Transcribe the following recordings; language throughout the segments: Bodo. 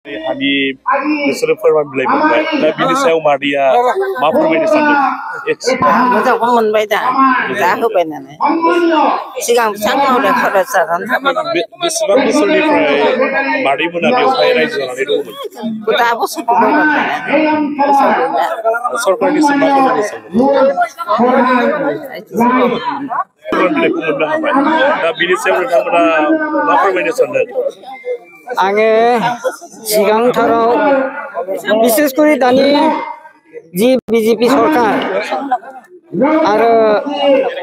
Hani बिसोरो फोरमान बिलाइ मोनबाय दा बिनि सायाव मादैया मा फोरमायनो सानदों मोजां मोनबाय दा होबाय नालाय सिगां बेसां मावदों खरस जानानै थाबाय बेसेबां बोसोरनिफ्राय मादै मोना बेवहाय रायजो जानानै दंमोन दा बोसोरखौ सरकारनिसिम मा खालामनो सानदों बिलाइखौ मोननो हाबाय दा बिनि सायाव नोंथांमोना मा फोरमायनो सानदों आङो सिगांथाराव बिसेस करि दानि जि बिजेपि सरकार आरो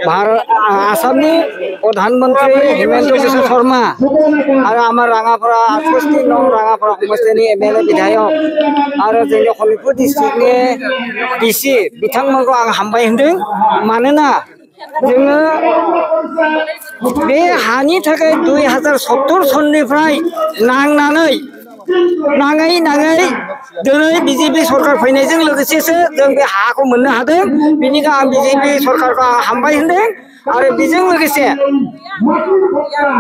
भारत आसामनि प्रधानमंत्री हिमंत बिश्व शर्मा आरो आमार राङापारा 68 नं राङापारा समस्थिनि एमएलए विधायक आरो जोंनि शनितपुर डिस्ट्रिक्टनि डिसि बिथांमोनखौ आं हामबाय होनदों मानोना जोङो बे हानि थाखाय 2070 सननिफ्राय नांनानै दिनै बिजेपि सरकार फैनायजों लोगोसेसो जों बे हाखौ मोननो हादों बेनिखायनो आं बिजेपि सरकारखौ हामबाय होनदों आरो बेजों लोगोसे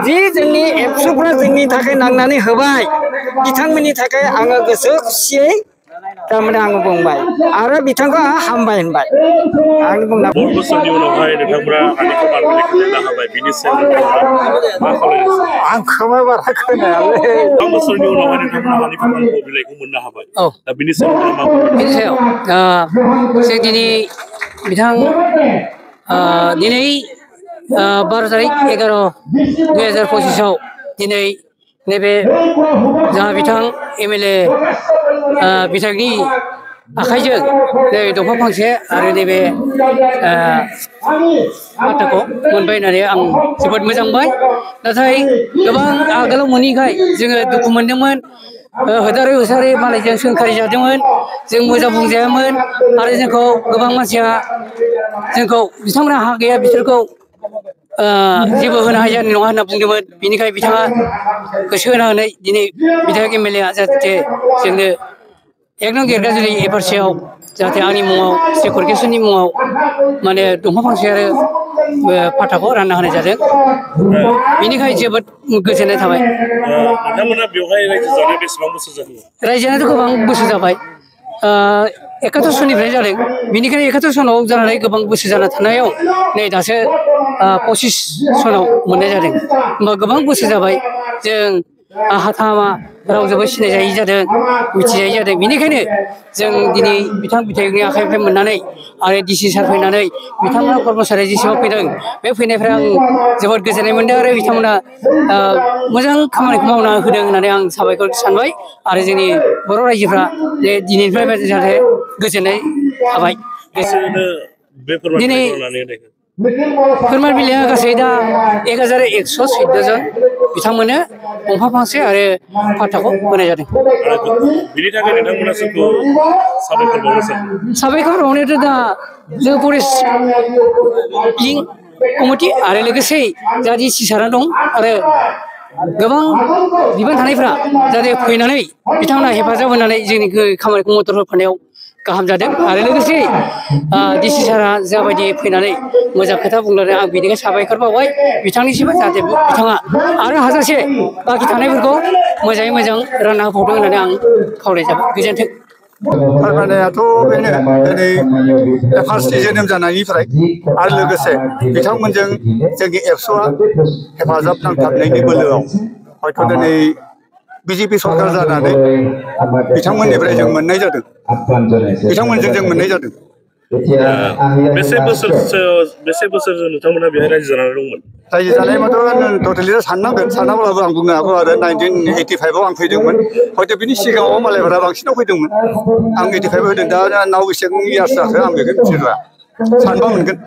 जि जोंनि एबसुफ्रा जोंनि थाखाय नांनानै होबाय बिथांमोननि थाखाय आङो गोसो खुसियै थारमाने आङो बुंबाय आरो बिथांखौ आं हामबाय होनबाय आंनि बुंनाय बोसोरनि उनावहाय नोंथांमोना हानि फोरमान बिलाइखौ मोननो हाबाय बिनि सायाव नोंथाङा मा खालामनो आं खोमा बारा खोनायालै बोसोरनि उनावहाय नोंथांमोना हानि फोरमान बिलाइखौ मोननो हाबाय दा बिनि सायाव नोंथाङा मा बिनि सायाव जों दिनै बिथां दिनै 12 तारिख 11/2025 आव दिनै नैबे जोंहा बिथां एमएलए बिथांनि आखाइजों नैबे दंफां फांसे आरो नैबे पाट्टाखौ मोनबाय होननानै आं जोबोद मोजां मोनबाय नाथाय गोबां आगोलाव मोनैखाय जोङो दुखु मोनदोंमोन होदारै होसारै मालायजों सोंखारि जादोंमोन जों मोजां बुंजायामोन आरो जोंखौ गोबां मानसिया जोंखौ बिथांमोनहा हा गैया बिसोरखौ जेबो होनो हाया नङा होनना बुंदोंमोन बिनिखाय बिथाङा गोसो होनानै दिनै बिधायक एमएलएआ जाहाथे जोंनो 1 नं गेरगाजुलि एफारसेयाव जाहाथे आंनि मुङाव श्री खरगेश्वरनि मुङाव माने दंफां फांसे आरो पाट्टाखौ रानना होनाय जादों बेनिखाय जोबोद गोजोननाय थाबाय नोंथांमोना बेवहाय रायजो जानाया बेसेबां बोसोर जाखो रायजोआथ' गोबां बोसोर जाबाय 71 सननिफ्राय जादों बेनिखायनो 71 सनाव जानानै गोबां बोसोर जाना थानायाव नै दासो 25 सनाव मोननाय जादों होमबा गोबां बोसोर जाबाय जों हाथामा रावजोंबो सिनायजायि जादों मिथिजायि जादों बेनिखायनो जों दिनै बिथां बिधायकनि आखाइनिफ्राय मोननानै आरो डिसि सार फैनानै बिथांमोना कर्मचारि जेसेबां फैदों बे फैनायनिफ्राय आं जोबोद गोजोननाय मोनदों आरो बिथांमोना मोजां खामानिखौ मावना होदों होननानै आं साबायखर सानबाय आरो जोंनि बर' रायजोफ्रा जे दिनैनिफ्राय जाहाथे गोजोननाय थाबाय दिनै फोरमान बिलाइआ गासै दा 1114 जन बिथांमोननो दंफां फांसे आरो पाट्टाखौ होनाय जादों बिनि थाखाय नोंथांमोना सोरखौ साबायखर बावनो सानो साबायखर बावनायाथ' दा जों फरेस्ट लिंक कमिटि आरो लोगोसे जा डिसि सारा दं आरो गोबां बिबान थानायफ्रा जाहाथे फैनानै बिथांमोना हेफाजाब होनानै जोंनि खामानिखौ मदद होफानायाव गाहाम जादों आरो लोगोसे डिसि सारा जाबायदि फैनानै मोजां खोथा बुंलांदों आं बेनिखायनो साबायखर बावबाय बिथांनिसिमबो जाहाथे बिथाङा आरो हाजासे बाखि थानायफोरखौ मोजाङै मोजां रानना होबावदों होननानै आं खावलायजाबाय गोजोन्थों फोरमायनायाथ' बेनो दिनै एफार्सनि जोनोम जानायनिफ्राय आरो लोगोसे बिथांमोनजों जोंनि एबसुआ हेफाजाब नांथाबनायनि बोलोआव हयथ' दिनै बिजेपि सरकार जानानै बिथांमोननिफ्राय जों मोननाय जादों बिथांमोनजों जों मोननाय जादों बेसे बोसोर नोंथांमोना बेहाय रायजो जानानै दंमोन रायजो जानायबाथ' टटेलि साननांगोन सानाब्लाबो आं बुंनो हागौ आरो 1985 आव आं फैदोंमोन हयथ' बिनि सिगाङाव मालायफोरा बांसिनाव फैदोंमोन आं 85 होदों दा नाव बेसेबां इयार्स जाखो आं बेखौ मिथिला सानबा मोनगोन